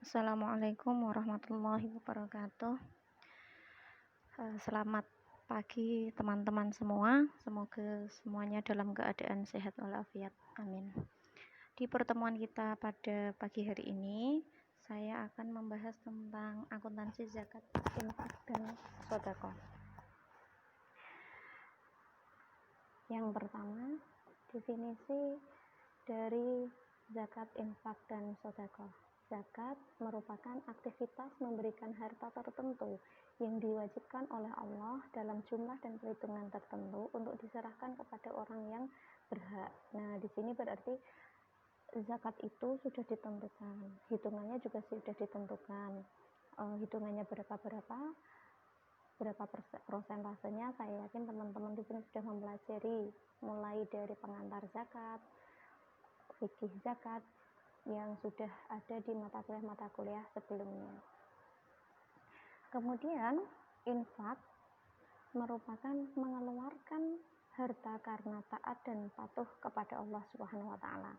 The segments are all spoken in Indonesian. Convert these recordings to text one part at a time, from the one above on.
Assalamualaikum warahmatullahi wabarakatuh. Selamat pagi teman-teman semua. Semoga semuanya dalam keadaan sehat walafiat. Amin. Di pertemuan kita pada pagi hari ini, saya akan membahas tentang akuntansi zakat, infak, dan sedekah. Yang pertama, definisi dari zakat, infak, dan sedekah. Zakat merupakan aktivitas memberikan harta tertentu yang diwajibkan oleh Allah dalam jumlah dan perhitungan tertentu untuk diserahkan kepada orang yang berhak. Nah, di sini berarti zakat itu sudah ditentukan, hitungannya juga sudah ditentukan. Hitungannya berapa persentasenya, saya yakin teman-teman di sini sudah mempelajari, mulai dari pengantar zakat, fikih zakat yang sudah ada di mata kuliah sebelumnya. Kemudian infak merupakan mengeluarkan harta karena taat dan patuh kepada Allah Subhanahu wa taala.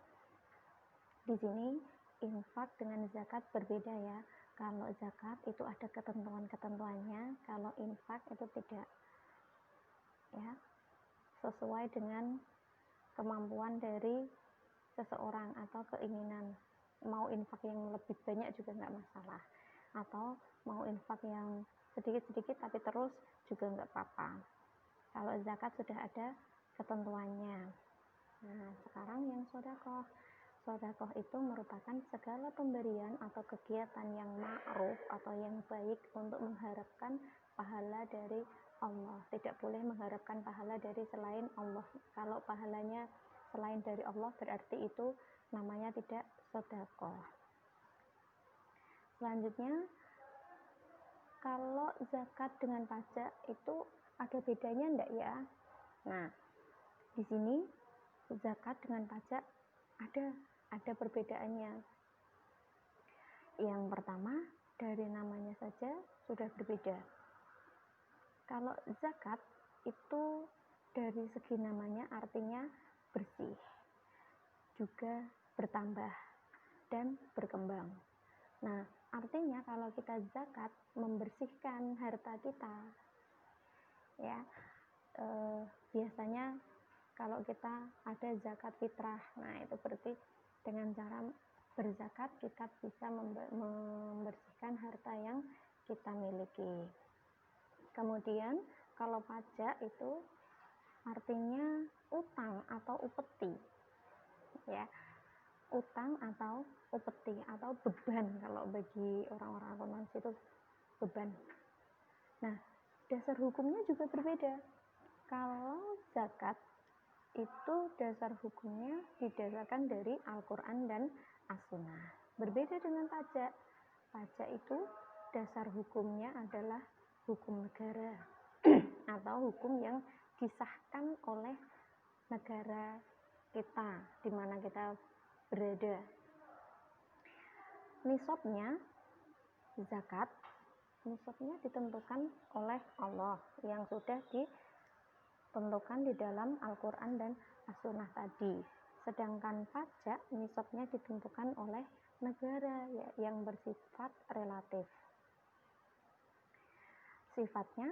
Di sini infak dengan zakat berbeda ya. Kalau zakat itu ada ketentuan-ketentuannya, kalau infak itu tidak. Ya. Sesuai dengan kemampuan dari seseorang atau keinginan. Mau infak yang lebih banyak juga nggak masalah, atau mau infak yang sedikit-sedikit tapi terus juga nggak apa-apa. Kalau zakat sudah ada ketentuannya. Nah, sekarang yang sedekah. Sedekah itu merupakan segala pemberian atau kegiatan yang ma'ruf atau yang baik untuk mengharapkan pahala dari Allah. Tidak boleh mengharapkan pahala dari selain Allah. Kalau pahalanya selain dari Allah berarti itu namanya tidak sedekah. Selanjutnya, kalau zakat dengan pajak itu ada bedanya enggak ya? Nah, di sini zakat dengan pajak ada perbedaannya. Yang pertama, dari namanya saja sudah berbeda. Kalau zakat itu dari segi namanya artinya bersih, juga bertambah dan berkembang. Nah, artinya kalau kita zakat membersihkan harta kita, ya biasanya kalau kita ada zakat fitrah, nah itu berarti dengan cara berzakat kita bisa membersihkan harta yang kita miliki. Kemudian kalau pajak itu artinya utang atau upeti, ya, utang atau upeti atau beban. Kalau bagi orang-orang akuntansi itu beban. Nah, dasar hukumnya juga berbeda. Kalau zakat itu dasar hukumnya didasarkan dari Al-Quran dan As-Sunnah. Berbeda dengan pajak. Pajak itu dasar hukumnya adalah hukum negara atau hukum yang disahkan oleh negara kita di mana kita berada. Nisabnya zakat, nisabnya ditentukan oleh Allah yang sudah ditentukan di dalam Al-Quran dan As-Sunnah tadi. Sedangkan pajak nisabnya ditentukan oleh negara yang bersifat relatif. Sifatnya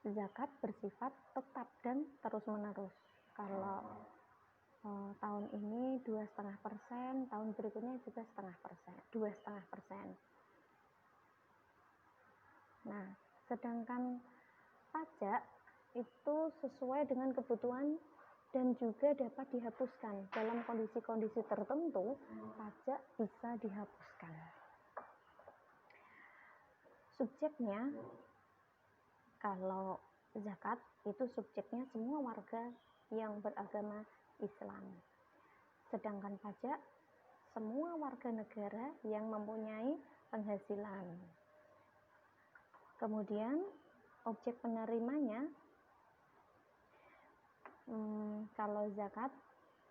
zakat bersifat tetap dan terus-menerus. Kalau tahun ini 2,5%, tahun berikutnya juga 2,5%. Nah, sedangkan pajak itu sesuai dengan kebutuhan dan juga dapat dihapuskan. Dalam kondisi-kondisi tertentu, pajak bisa dihapuskan. Subjeknya, kalau zakat itu subjeknya semua warga yang beragama Islam. Sedangkan pajak semua warga negara yang mempunyai penghasilan. Kemudian objek penerimanya, kalau zakat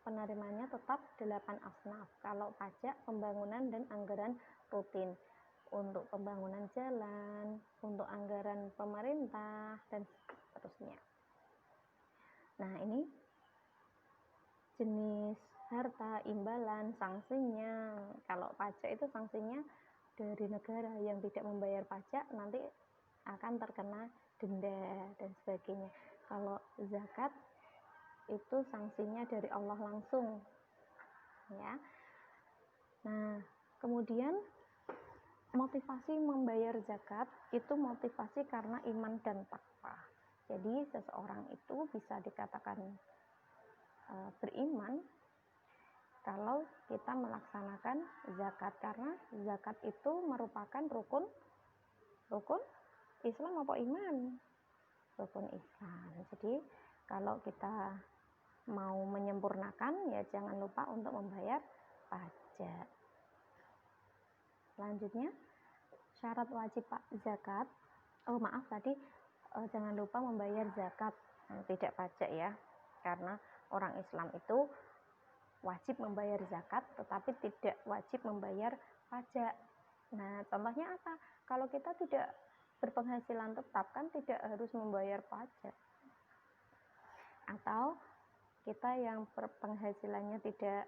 penerimanya tetap 8 asnaf. Kalau pajak pembangunan dan anggaran rutin untuk pembangunan jalan, untuk anggaran pemerintah dan seterusnya. Nah, ini jenis harta, imbalan, sanksinya. Kalau pajak itu sanksinya dari negara yang tidak membayar pajak nanti akan terkena denda dan sebagainya. Kalau zakat itu sanksinya dari Allah langsung, ya. Nah, kemudian motivasi membayar zakat itu motivasi karena iman dan takwa. Jadi seseorang itu bisa dikatakan beriman kalau kita melaksanakan zakat, karena zakat itu merupakan rukun Islam apa iman? Rukun Islam. Jadi kalau kita mau menyempurnakan, ya jangan lupa untuk membayar pajak. Selanjutnya, syarat wajib zakat. Jangan lupa membayar zakat, tidak pajak ya. Karena orang Islam itu wajib membayar zakat, tetapi tidak wajib membayar pajak. Nah, contohnya apa? Kalau kita tidak berpenghasilan tetap, kan tidak harus membayar pajak. Atau kita yang penghasilannya tidak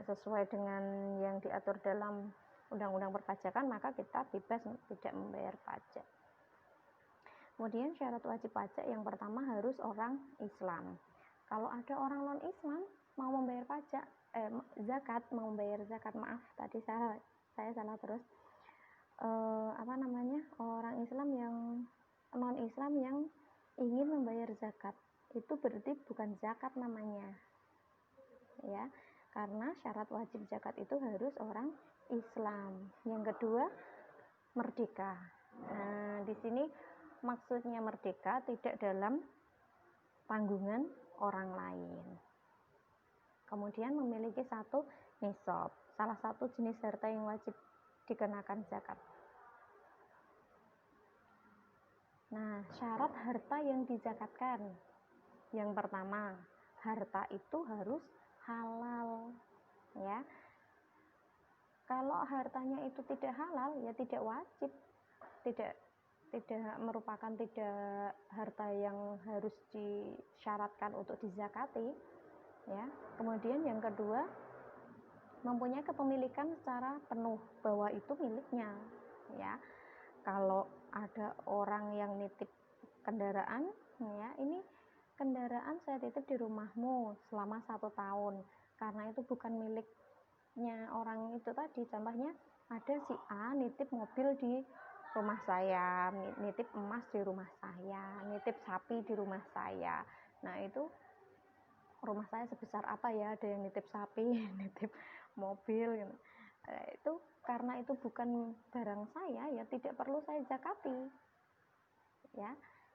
sesuai dengan yang diatur dalam undang-undang perpajakan, maka kita bebas tidak membayar pajak. Kemudian syarat wajib pajak yang pertama harus orang Islam. Kalau ada orang non-Islam mau membayar pajak, tadi saya salah terus. Orang Islam yang non-Islam yang ingin membayar zakat, itu berarti bukan zakat namanya, ya, karena syarat wajib zakat itu harus orang Islam. Yang kedua, merdeka. Nah, di sini maksudnya merdeka tidak dalam tanggungan orang lain. Kemudian memiliki satu nisab, salah satu jenis harta yang wajib dikenakan zakat. Nah, syarat harta yang dizakatkan. Yang pertama, harta itu harus halal, ya. Kalau hartanya itu tidak halal, ya tidak wajib, tidak merupakan harta yang harus disyaratkan untuk dizakati, ya. Kemudian yang kedua, mempunyai kepemilikan secara penuh bahwa itu miliknya, ya. Kalau ada orang yang nitip kendaraan, ya, ini kendaraan saya titip di rumahmu selama 1 tahun, karena itu bukan miliknya orang itu tadi. Contohnya ada si A nitip mobil di rumah saya, nitip emas di rumah saya, nitip sapi di rumah saya. Nah, itu rumah saya sebesar apa ya, ada yang nitip sapi, nitip mobil gitu. Itu karena itu bukan barang saya, ya tidak perlu saya zakati, ya.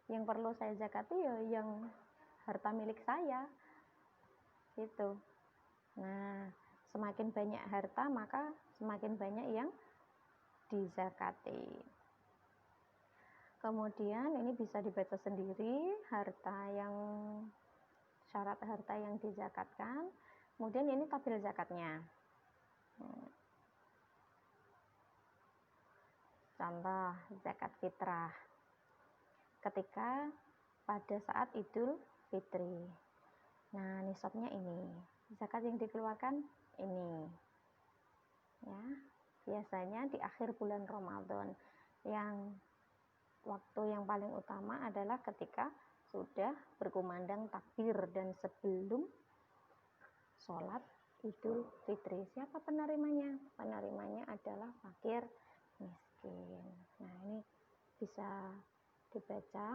Yang perlu saya zakati ya yang harta milik saya gitu. Nah, semakin banyak harta maka semakin banyak yang dizakati. Kemudian ini bisa dibaca sendiri syarat harta yang dizakatkan. Kemudian ini tabel zakatnya. Contoh zakat fitrah ketika pada saat Idul Fitri. Nah, nisabnya ini, zakat yang dikeluarkan ini, ya. Biasanya di akhir bulan Ramadan. Yang waktu yang paling utama adalah ketika sudah berkumandang takbir dan sebelum sholat Idul Fitri. Siapa penerimanya? Penerimanya adalah fakir miskin. Nah, ini bisa dibaca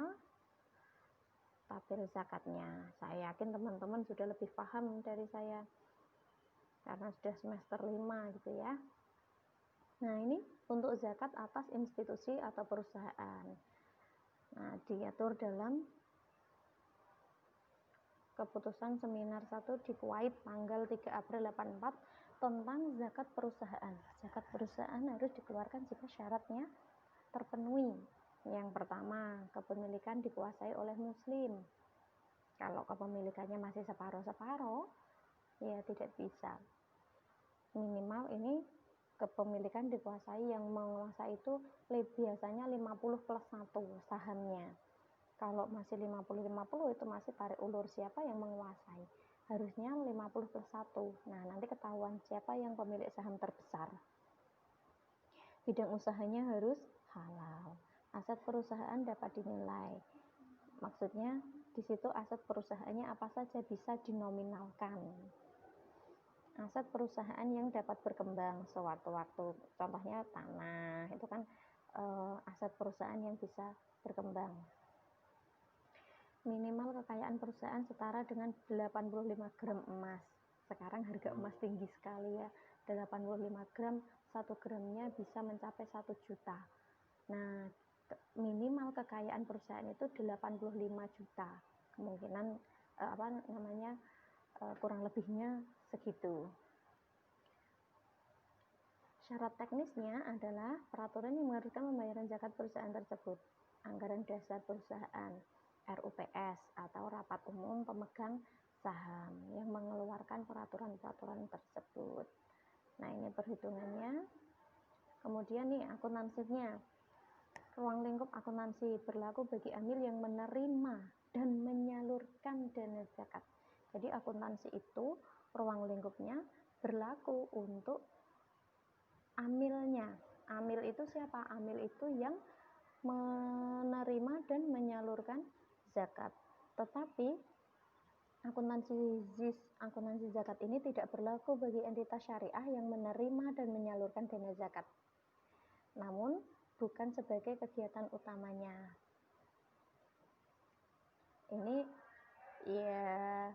tabel zakatnya. Saya yakin teman-teman sudah lebih paham dari saya karena sudah semester 5 gitu ya. Nah, ini untuk zakat atas institusi atau perusahaan. Nah, diatur dalam keputusan seminar 1 di Kuwait tanggal 3 April 84 tentang zakat perusahaan. Zakat perusahaan harus dikeluarkan jika syaratnya terpenuhi. Yang pertama, kepemilikan dikuasai oleh muslim. Kalau kepemilikannya masih separuh-separuh, ya tidak bisa. Minimal ini kepemilikan dikuasai, yang menguasai itu biasanya 50+1 sahamnya. Kalau masih 50-50 itu masih tarik ulur siapa yang menguasai. harusnya 50/1. Nah, nanti ketahuan siapa yang pemilik saham terbesar. Bidang usahanya harus halal. Aset perusahaan dapat dinilai. Maksudnya di situ aset perusahaannya apa saja bisa dinominalkan. Aset perusahaan yang dapat berkembang sewaktu-waktu, contohnya tanah, itu kan aset perusahaan yang bisa berkembang. Minimal kekayaan perusahaan setara dengan 85 gram emas. Sekarang harga emas tinggi sekali ya. 85 gram, 1 gramnya bisa mencapai 1 juta. Nah, minimal kekayaan perusahaan itu 85 juta. Kemungkinan kurang lebihnya segitu. Syarat teknisnya adalah peraturan yang mengharuskan pembayaran zakat perusahaan tersebut, anggaran dasar perusahaan, RUPS atau rapat umum pemegang saham yang mengeluarkan peraturan-peraturan tersebut. Nah, ini perhitungannya. Kemudian nih akuntansinya. Ruang lingkup akuntansi berlaku bagi amil yang menerima dan menyalurkan dana zakat. Jadi akuntansi itu ruang lingkupnya berlaku untuk amilnya. Amil itu siapa? Amil itu yang menerima dan menyalurkan zakat. Tetapi akuntansi zakat ini tidak berlaku bagi entitas syariah yang menerima dan menyalurkan dana zakat, namun bukan sebagai kegiatan utamanya. Ini ya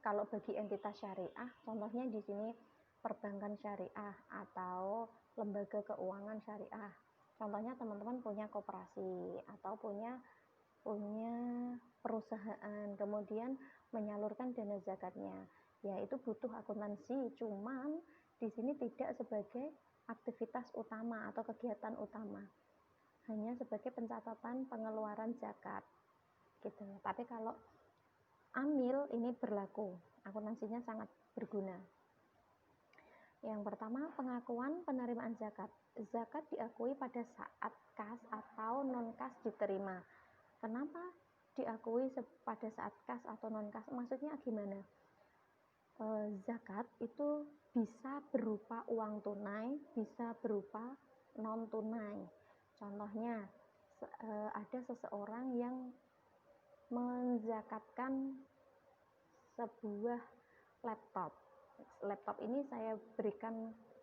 kalau bagi entitas syariah, contohnya di sini perbankan syariah atau lembaga keuangan syariah. Contohnya teman-teman punya koperasi atau punya perusahaan, kemudian menyalurkan dana zakatnya. Ya, itu butuh akuntansi, cuman di sini tidak sebagai aktivitas utama atau kegiatan utama. Hanya sebagai pencatatan pengeluaran zakat. Gitu. Tapi kalau amil ini berlaku, akuntansinya sangat berguna. Yang pertama, pengakuan penerimaan zakat. Zakat diakui pada saat kas atau non-kas diterima. Kenapa diakui pada saat kas atau non-kas? Maksudnya gimana? Zakat itu bisa berupa uang tunai, bisa berupa non tunai. Contohnya, ada seseorang yang menzakatkan sebuah laptop. Laptop ini saya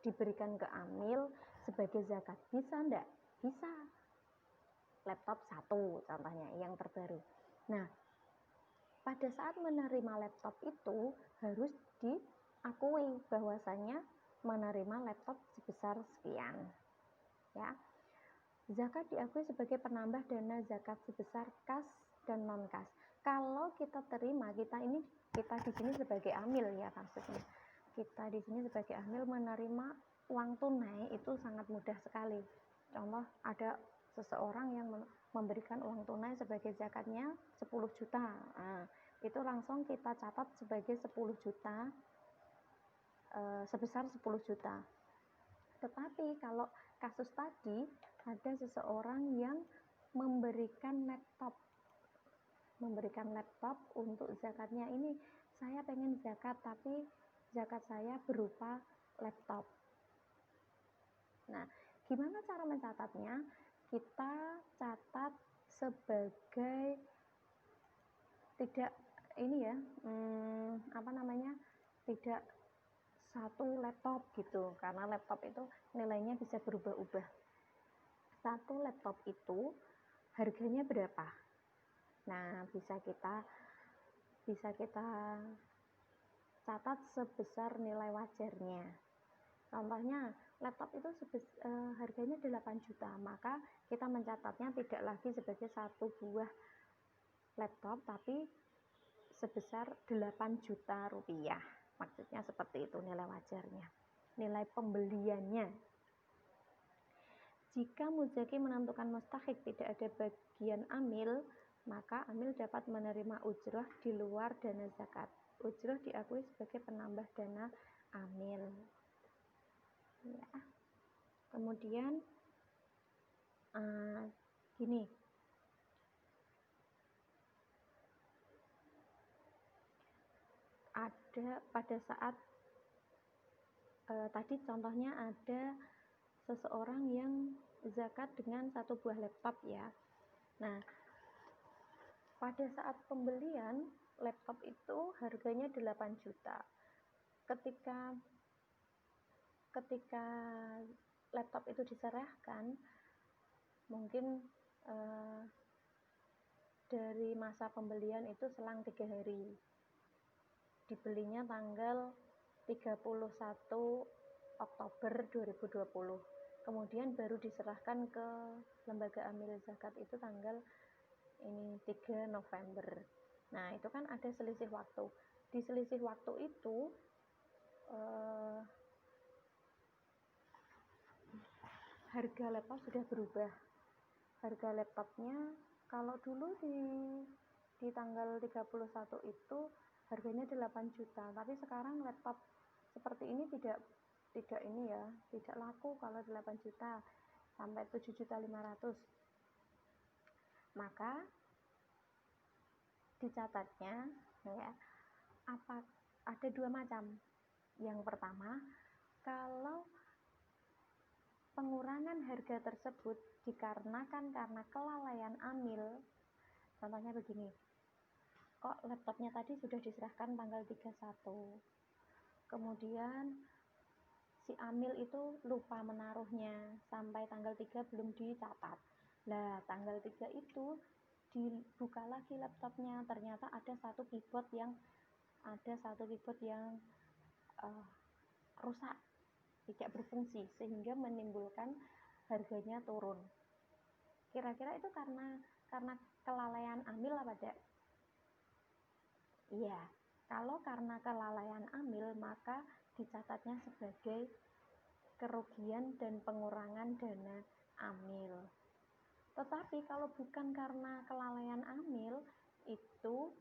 diberikan ke amil sebagai zakat. Bisa enggak? Bisa. Laptop 1 contohnya yang terbaru. Nah, pada saat menerima laptop itu harus diakui bahwasanya menerima laptop sebesar sekian. Ya. Zakat diakui sebagai penambah dana zakat sebesar kas dan non kas. Kalau kita terima, kita di sini sebagai amil ya maksudnya. Kita di sini sebagai amil menerima uang tunai itu sangat mudah sekali. Contoh, ada seseorang yang memberikan uang tunai sebagai zakatnya 10 juta. Nah, itu langsung kita catat sebagai 10 juta, sebesar 10 juta. Tetapi kalau kasus tadi ada seseorang yang memberikan laptop untuk zakatnya, ini saya pengen zakat tapi zakat saya berupa laptop. Nah, gimana cara mencatatnya? Kita catat sebagai tidak tidak satu laptop gitu, karena laptop itu nilainya bisa berubah-ubah. Satu laptop itu harganya berapa? Nah, bisa kita catat sebesar nilai wajarnya. Contohnya, laptop itu harganya 8 juta, maka kita mencatatnya tidak lagi sebagai satu buah laptop, tapi sebesar 8 juta rupiah. Maksudnya seperti itu nilai wajarnya, nilai pembeliannya. Jika muzaki menentukan mustahik tidak ada bagian amil, maka amil dapat menerima ujrah di luar dana zakat. Ujrah diakui sebagai penambah dana amil. Ya. Kemudian gini, ada pada saat tadi contohnya ada seseorang yang zakat dengan 1 buah laptop ya. Nah, pada saat pembelian laptop itu harganya 8 juta. Ketika laptop itu diserahkan, mungkin dari masa pembelian itu selang 3 hari. Dibelinya tanggal 31 Oktober 2020. Kemudian baru diserahkan ke lembaga amil zakat itu tanggal 3 November. Nah, itu kan ada selisih waktu. Di selisih waktu itu harga laptop sudah berubah. Harga laptopnya kalau dulu di tanggal 31 itu harganya 8 juta, tapi sekarang laptop seperti ini tidak laku kalau 8 juta, sampai 7.500.000. Maka dicatatnya ya, ada 2 macam. Yang pertama, kalau pengurangan harga tersebut dikarenakan karena kelalaian amil, contohnya begini, kok laptopnya tadi sudah diserahkan tanggal 31, kemudian si amil itu lupa menaruhnya, sampai tanggal 3 belum dicatat. Nah, tanggal 3 itu dibuka lagi laptopnya, ternyata ada satu keyboard yang rusak, tidak berfungsi, sehingga menimbulkan harganya turun. Kira-kira itu karena kelalaian amil apa tidak? Iya, kalau karena kelalaian amil, maka dicatatnya sebagai kerugian dan pengurangan dana amil. Tetapi kalau bukan karena kelalaian amil, itu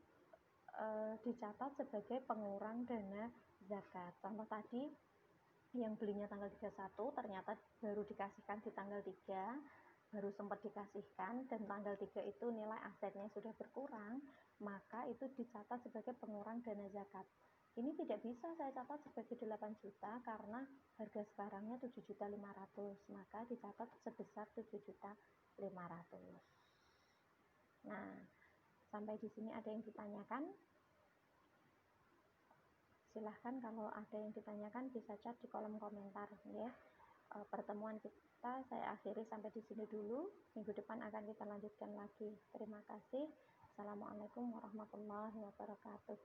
dicatat sebagai pengurang dana zakat. Contoh tadi, yang belinya tanggal 31 ternyata baru dikasihkan di tanggal 3, baru sempat dikasihkan, dan tanggal 3 itu nilai asetnya sudah berkurang, maka itu dicatat sebagai pengurang dana zakat. Ini tidak bisa saya catat sebagai 8 juta karena harga sekarangnya 7.500.000, maka dicatat sebesar 7.500.000. Nah, sampai di sini ada yang ditanyakan? Silahkan kalau ada yang ditanyakan bisa chat di kolom komentar ya. Pertemuan kita saya akhiri sampai di sini dulu. Minggu depan akan kita lanjutkan lagi. Terima kasih. Assalamualaikum warahmatullahi wabarakatuh.